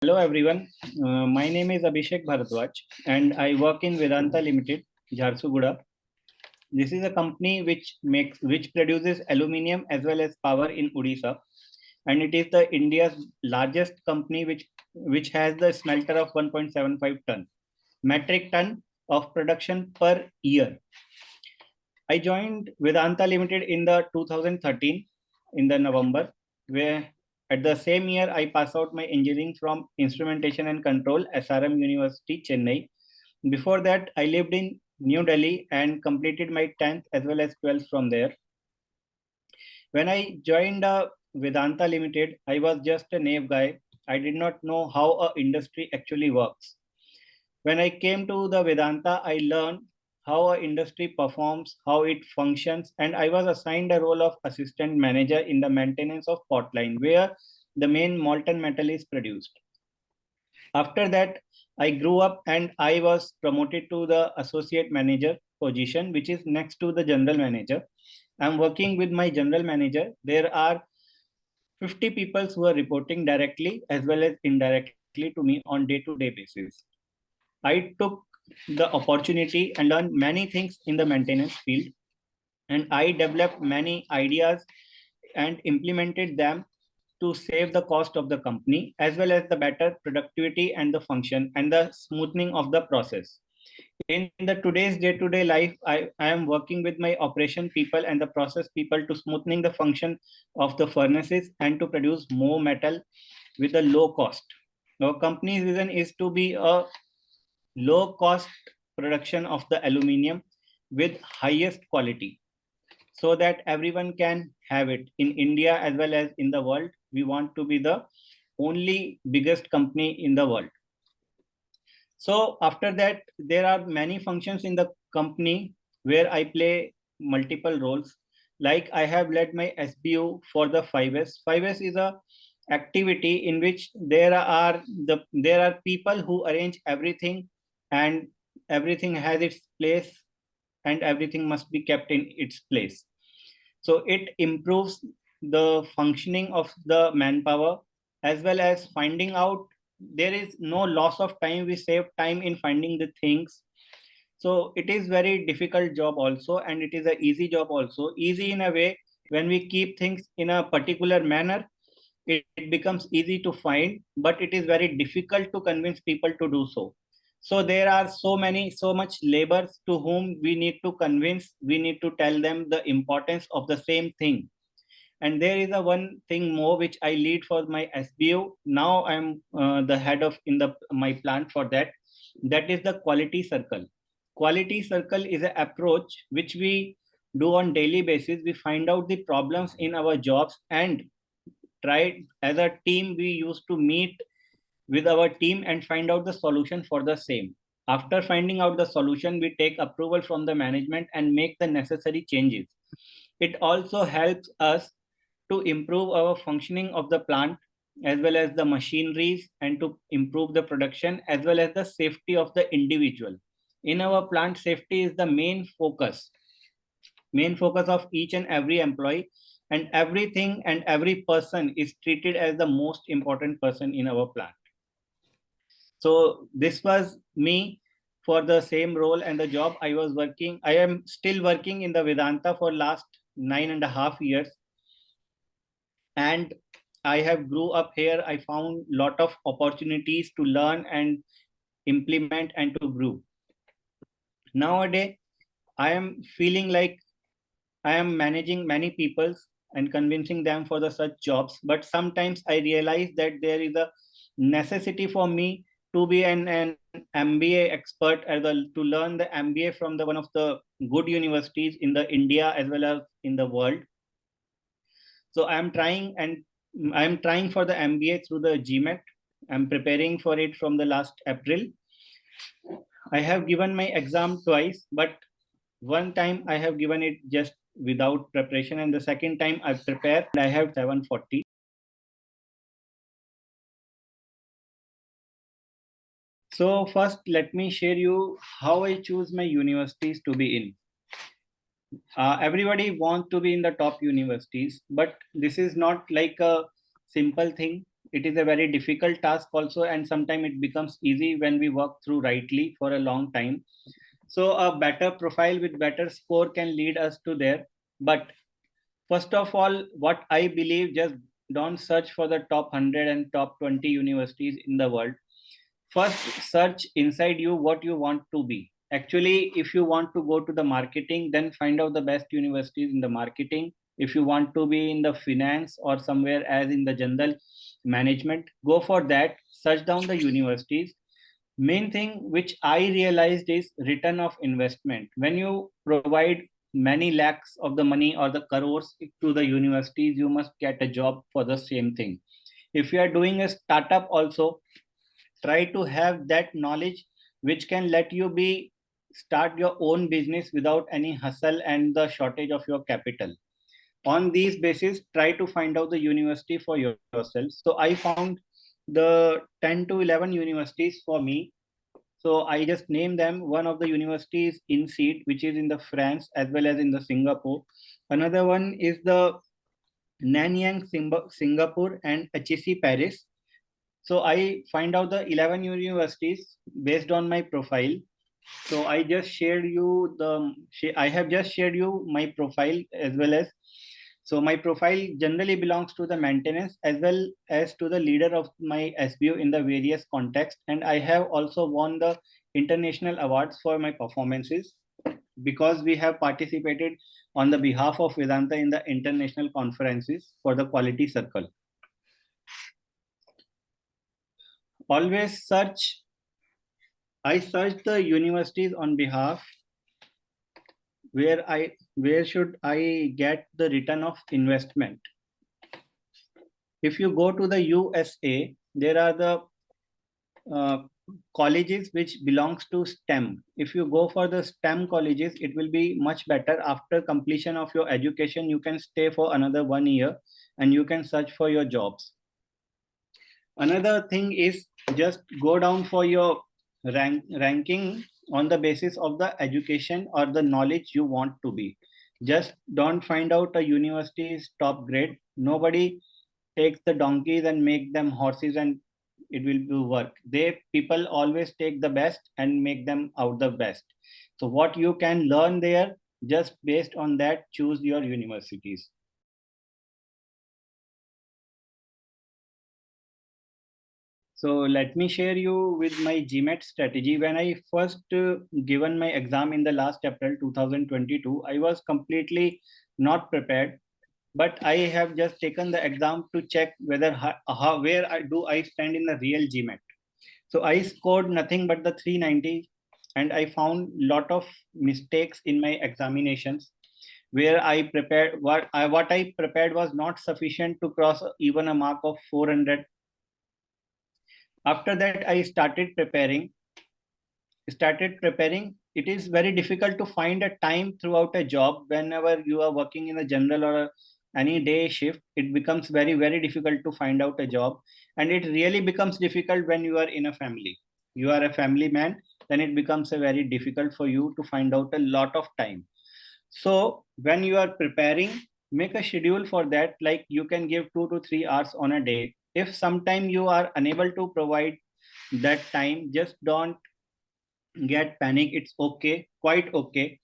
Hello everyone, my name is Abhishek Bharadwaj and I work in Vedanta Limited, Jharsuguda. This is a company which produces aluminium as well as power in Odisha, and it is the India's largest company which has the smelter of 1.75 ton metric ton of production per year. I joined Vedanta Limited in the 2013 in the November, where at the same year I passed out my engineering from Instrumentation and Control, SRM University, Chennai. Before that, I lived in New Delhi and completed my 10th as well as 12th from there. When I joined Vedanta Limited, I was just a naive guy. I did not know how a industry actually works. When I came to the Vedanta, I learned how an industry performs, how it functions, and I was assigned a role of assistant manager in the maintenance of pot line, where the main molten metal is produced. After that, I grew up and I was promoted to the associate manager position, which is next to the general manager. I'm working with my general manager. There are 50 people who are reporting directly as well as indirectly to me on day-to-day basis. I took the opportunity and learned many things in the maintenance field, and I developed many ideas and implemented them to save the cost of the company as well as the better productivity and the function and the smoothing of the process. In the today's day-to-day life, I am working with my operation people and the process people to smoothing the function of the furnaces and to produce more metal with a low cost. Our company's vision is to be a low cost production of the aluminium with highest quality so that everyone can have it in India as well as in the world. We want to be the only biggest company in the world. So after that, there are many functions in the company where I play multiple roles. Like I have led my SBU for the 5S. 5S is a activity in which there are people who arrange everything, and everything has its place and everything must be kept in its place. So it improves the functioning of the manpower as well as finding out. There is no loss of time. We save time in finding the things. So it is very difficult job also, and it is an easy job also. Easy in a way, when we keep things in a particular manner, it becomes easy to find, but it is very difficult to convince people to do so. So there are so much labors to whom we need to convince, we need to tell them the importance of the same thing. And there is a one thing more which I lead for my SBO. Now I'm the head of in the my plant for that. That is the quality circle. Quality circle is an approach which we do on daily basis. We find out the problems in our jobs and try as a team. We used to meet with our team and find out the solution for the same. After finding out the solution, we take approval from the management and make the necessary changes. It also helps us to improve our functioning of the plant as well as the machineries and to improve the production as well as the safety of the individual. In our plant, safety is the main focus of each and every employee, and everything and every person is treated as the most important person in our plant. So this was me for the same role and the job I was working. I am still working in the Vedanta for last 9.5 years. And I have grew up here. I found lot of opportunities to learn and implement and to grow. Nowadays, I am feeling like I am managing many people and convincing them for the such jobs. But sometimes I realize that there is a necessity for me to be an MBA expert to learn the MBA from one of the good universities in the India as well as in the world. So I'm trying for the MBA through the GMAT. I'm preparing for it from the last April. I have given my exam twice, but one time I have given it just without preparation, and the second time I prepared, I have 740. So first, let me share you how I choose my universities to be in. Everybody wants to be in the top universities, but this is not like a simple thing. it is a very difficult task also, and sometimes it becomes easy when we work through rightly for a long time. So a better profile with better score can lead us to there. But first of all, what I believe, just don't search for the top 100 and top 20 universities in the world. First, search inside you what you want to be. Actually, if you want to go to the marketing, then find out the best universities in the marketing. If you want to be in the finance or somewhere as in the general management, go for that. Search down the universities. Main thing which I realized is return of investment. When you provide many lakhs of the money or the crores to the universities, you must get a job for the same thing. If you are doing a startup also, try to have that knowledge which can let you be start your own business without any hustle and the shortage of your capital. On these basis, try to find out the university for yourself. So I found the 10 to 11 universities for me. So I just named them. One of the universities in seat, which is in the France as well as in the Singapore. Another one is the Nanyang Singapore and HEC Paris. So I find out the 11 universities based on my profile. So I just shared you I have just shared you my profile as well as, so my profile generally belongs to the maintenance as well as to the leader of my SBU in the various contexts. And I have also won the international awards for my performances because we have participated on the behalf of Vedanta in the international conferences for the quality circle. Always search. I search the universities on behalf where should I get the return of investment. If you go to the USA, there are the colleges which belongs to STEM. If you go for the STEM colleges, it will be much better. After completion of your education, you can stay for another 1 year and you can search for your jobs. Another thing is just go down for your ranking on the basis of the education or the knowledge you want to be. Just don't find out a university's top grade. Nobody takes the donkeys and make them horses and it will do work. People always take the best and make them out the best. So what you can learn there, just based on that, choose your universities. So let me share you with my GMAT strategy. When I first given my exam in the last April 2022, I was completely not prepared, but I have just taken the exam to check whether where I stand in the real GMAT. So I scored nothing but the 390, and I found lot of mistakes in my examinations where I prepared what I prepared was not sufficient to cross even a mark of 400. After that, I started preparing. It is very difficult to find a time throughout a job. Whenever you are working in a general or any day shift, it becomes very, very difficult to find out a job. And it really becomes difficult when you are in a family. You are a family man, then it becomes a very difficult for you to find out a lot of time. So when you are preparing, make a schedule for that. Like you can give 2 to 3 hours on a day. If sometime you are unable to provide that time, just don't get panic. It's okay, quite okay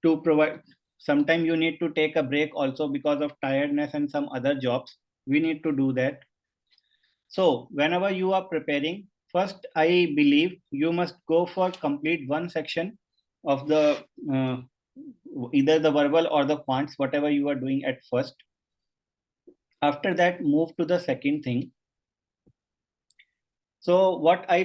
to provide. Sometimes you need to take a break also because of tiredness and some other jobs. We need to do that. So whenever you are preparing, first I believe you must go for complete one section of the either the verbal or the quants, whatever you are doing at first. After that, move to the second thing. So what I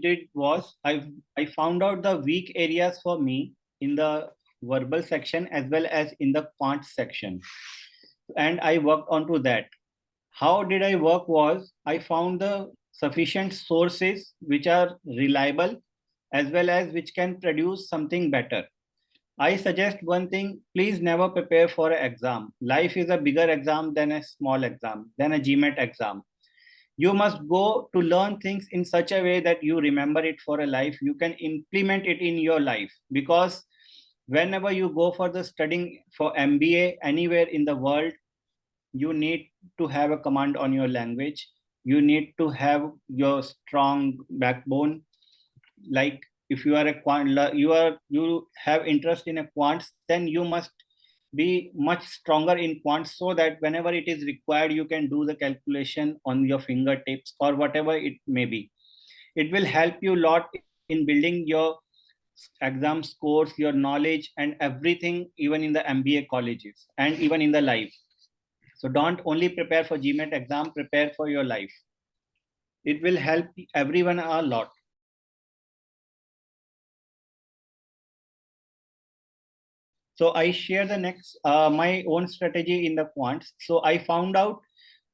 did was I found out the weak areas for me in the verbal section as well as in the quant section, and I worked onto that. How did I work was I found the sufficient sources which are reliable as well as which can produce something better. I suggest one thing, please never prepare for an exam. Life is a bigger exam than a small exam, than a GMAT exam. You must go to learn things in such a way that you remember it for a life. You can implement it in your life, because whenever you go for the studying for MBA anywhere in the world, you need to have a command on your language. You need to have your strong backbone. Like if you are a you have interest in a quants, then you must be much stronger in quants, so that whenever it is required, you can do the calculation on your fingertips or whatever it may be. It will help you a lot in building your exam scores, your knowledge, and everything, even in the MBA colleges and even in the life. So don't only prepare for GMAT exam, prepare for your life. It will help everyone a lot. So I share the next my own strategy in the quants. So I found out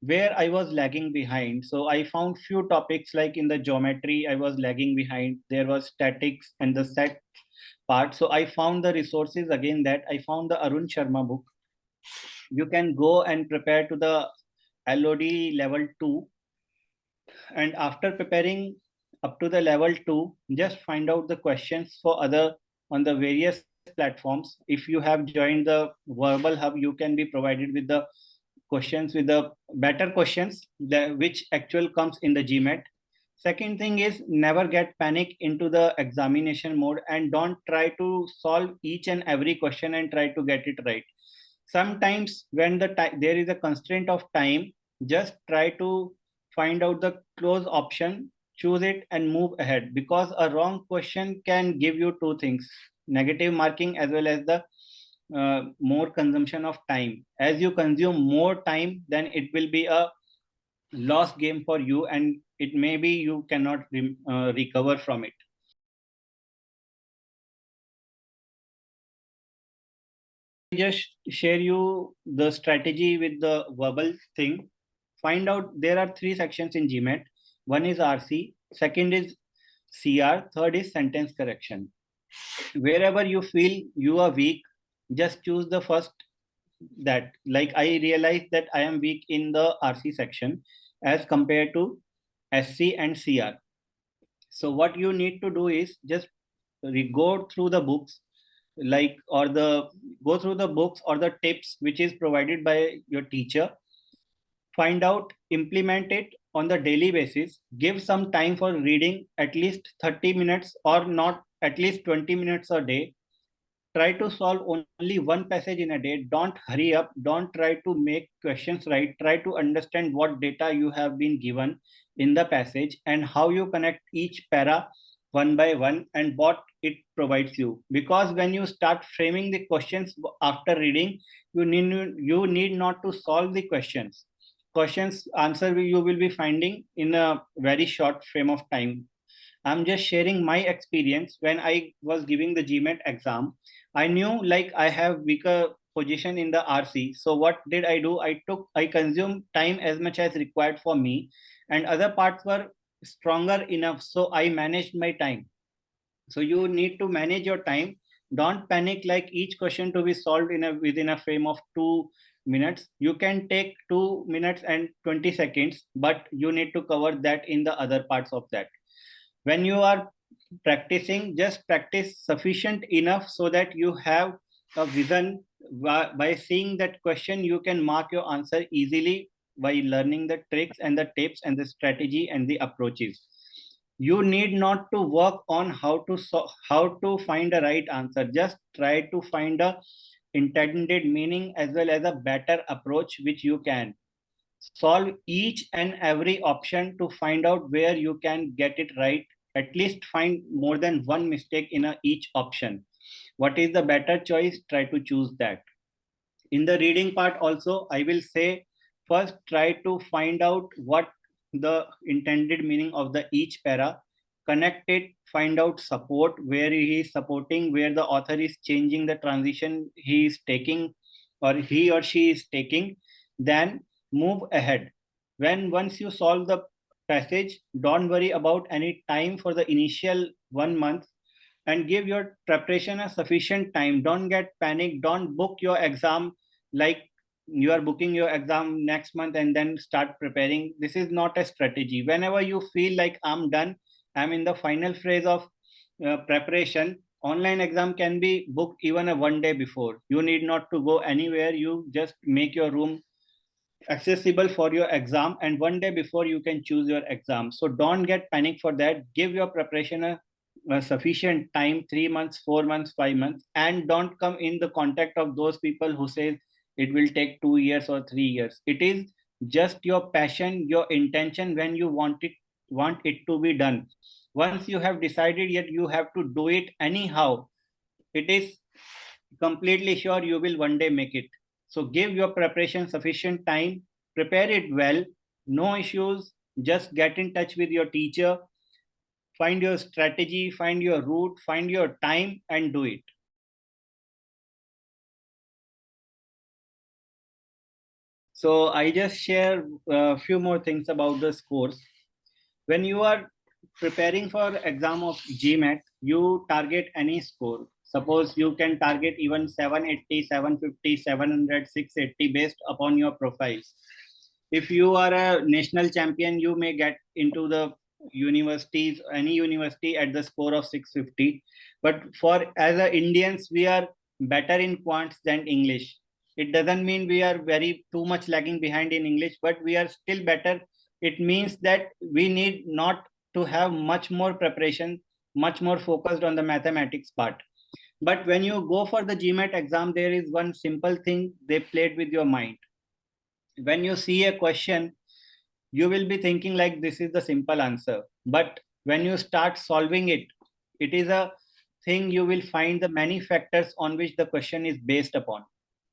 where I was lagging behind. So I found few topics, like in the geometry, I was lagging behind. There was statics and the set part. So I found the resources again, that I found the Arun Sharma book. You can go and prepare to the LOD level 2. And after preparing up to the level 2, just find out the questions for other on the various platforms. If you have joined the VerbalHub, you can be provided with the questions, with the better questions, which actual comes in the GMAT. Second thing is, never get panic into the examination mode, and don't try to solve each and every question and try to get it right. Sometimes when there is a constraint of time, just try to find out the close option, choose it and move ahead, because a wrong question can give you two things: negative marking as well as the more consumption of time. As you consume more time, then it will be a lost game for you, and it may be you cannot recover from it. Just share you the strategy with the verbal thing. Find out there are three sections in GMAT. One is RC, second is CR, third is sentence correction. Wherever you feel you are weak, just choose the first. That, like, I realized that I am weak in the RC section as compared to SC and CR. So what you need to do is just go through the books, like, or the go through the books or the tips which is provided by your teacher. Find out, implement it on the daily basis. Give some time for reading, at least 30 minutes or not, at least 20 minutes a day. Try to solve only one passage in a day. Don't hurry up. Don't try to make questions right. Try to understand what data you have been given in the passage and how you connect each para one by one and what it provides you. Because when you start framing the questions after reading, you need not to solve the questions. Questions answer you will be finding in a very short frame of time. I'm just sharing my experience. When I was giving the GMAT exam, I knew, like, I have weaker position in the RC. So what did I do? I consumed time as much as required for me, and other parts were stronger enough. So I managed my time. So you need to manage your time. Don't panic like each question to be solved within a frame of 2 minutes. You can take 2 minutes and 20 seconds, but you need to cover that in the other parts of that. When you are practicing, just practice sufficient enough so that you have a vision. By seeing that question, you can mark your answer easily by learning the tricks and the tips and the strategy and the approaches. You need not to work on how to find a right answer. Just try to find a intended meaning as well as a better approach which you can solve each and every option to find out where you can get it right. At least find more than one mistake in each option. What is the better choice? Try to choose that. In the reading part also, I will say, first try to find out what the intended meaning of the each para. Connect it, find out support, where he is supporting, where the author is changing the transition he is taking or he or she is taking. Then move ahead. Once you solve the passage, don't worry about any time for the initial 1 month, and give your preparation a sufficient time. Don't get panic. Don't book your exam like you are booking your exam next month and then start preparing. This is not a strategy. Whenever you feel like I'm done, I'm in the final phase of preparation, online exam can be booked even a 1 day before. You need not to go anywhere. You just make your room accessible for your exam, and one day before you can choose your exam. So don't get panic for that. Give your preparation a sufficient time, 3 months, 4 months, 5 months, and don't come in the contact of those people who say it will take 2 years or 3 years. It is just your passion, your intention when you want it to be done. Once you have decided, yet you have to do it anyhow. It is completely sure you will one day make it. So give your preparation sufficient time, prepare it well, no issues. Just get in touch with your teacher, find your strategy, find your route, find your time, and do it. So I just share a few more things about this course. When you are preparing for exam of GMAT, you target any score. Suppose you can target even 780, 750, 700, 680 based upon your profiles. If you are a national champion, you may get into the universities, any university at the score of 650. But for as a Indians, we are better in quants than English. It doesn't mean we are very too much lagging behind in English, but we are still better. It means that we need not to have much more preparation, much more focused on the mathematics part. But when you go for the GMAT exam, there is one simple thing they played with your mind. When you see a question, you will be thinking like this is the simple answer. But when you start solving it, it is a thing you will find the many factors on which the question is based upon.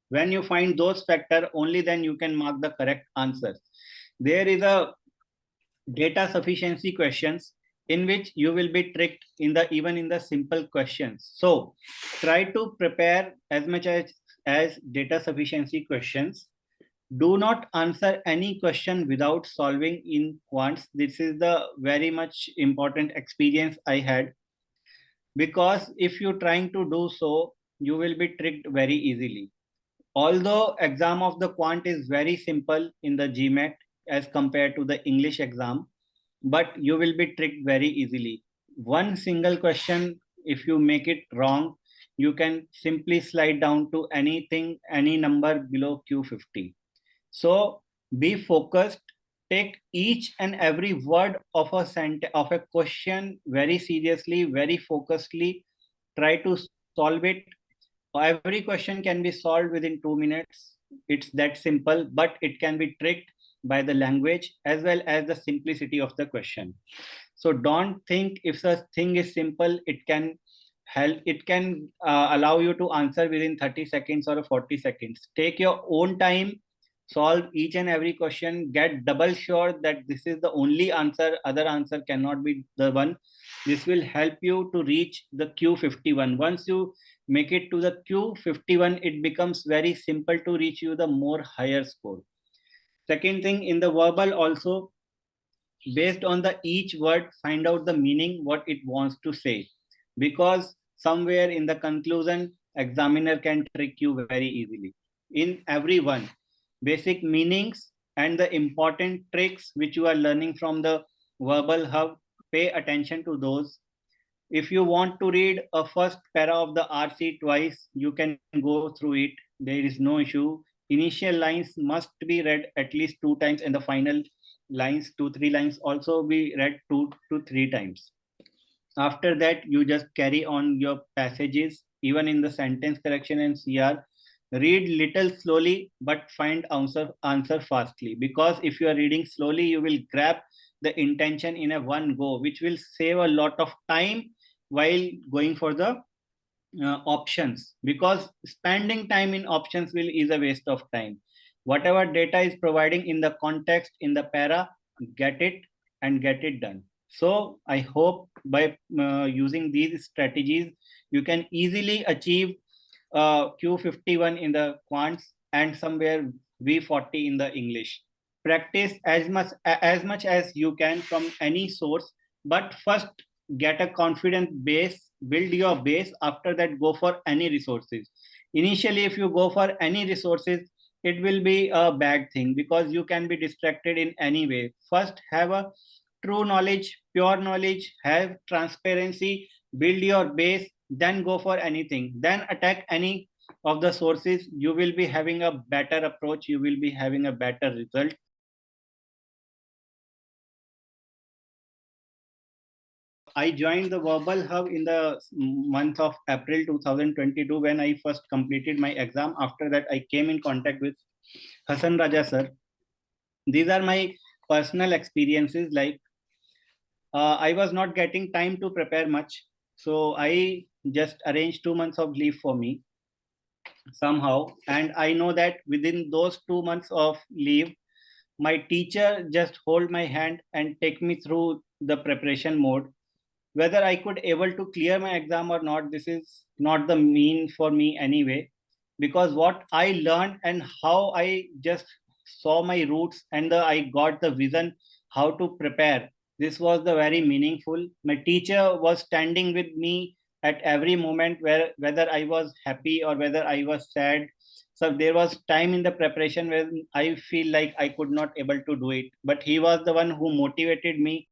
When you find those factors, only then you can mark the correct answer. There is a data sufficiency questions in which you will be tricked in the even in the simple questions. So try to prepare as much as data sufficiency questions. Do not answer any question without solving in quants. This is the very much important experience I had, because if you're trying to do so, you will be tricked very easily. Although exam of the quant is very simple in the GMAT as compared to the English exam, but you will be tricked very easily. One single question, if you make it wrong, you can simply slide down to anything, any number below Q50. So be focused. Take each and every word of of a question very seriously, very focusedly. Try to solve it. Every question can be solved within 2 minutes. It's that simple, but it can be tricked by the language as well as the simplicity of the question. So don't think if the thing is simple, it can help. It can allow you to answer within 30 seconds or 40 seconds. Take your own time, solve each and every question, get double sure that this is the only answer, other answer cannot be the one. This will help you to reach the Q51. Once you make it to the Q51, it becomes very simple to reach you the more higher score. Second thing, in the verbal also, based on the each word, find out the meaning, what it wants to say. Because somewhere in the conclusion, examiner can trick you very easily. In every one, basic meanings and the important tricks which you are learning from the VerbalHub, pay attention to those. If you want to read a first para of the RC twice, you can go through it. There is no issue. Initial lines must be read at least 2 times, and the final lines, 2, 3 lines, also be read 2 to 3 times. After that, you just carry on your passages, even in the sentence correction and CR. Read little slowly, but find answer fastly. Because if you are reading slowly, you will grab the intention in a one go, which will save a lot of time while going for the options. Because spending time in options is a waste of time. Whatever data is providing in the context, in the para, get it and get it done. So I hope by using these strategies, you can easily achieve Q51 in the quants and somewhere V40 in the English. Practice as much as you can from any source, but first get a confident base, build your base. After that, go for any resources. Initially, if you go for any resources, it will be a bad thing because you can be distracted in any way. First, have a true knowledge, pure knowledge, have transparency, build your base, then go for anything. Then attack any of the sources, you will be having a better approach, you will be having a better result. I joined the VerbalHub in the month of April 2022 when I first completed my exam. After that, I came in contact with Hassan Raja sir. These are my personal experiences. Like I was not getting time to prepare much, so I just arranged 2 months of leave for me somehow. And I know that within those 2 months of leave, my teacher just hold my hand and take me through the preparation mode. Whether I could able to clear my exam or not, this is not the mean for me anyway, because what I learned and how I just saw my roots and I got the vision how to prepare. This was the very meaningful. My teacher was standing with me at every moment, where whether I was happy or whether I was sad. So there was time in the preparation when I feel like I could not able to do it, but he was the one who motivated me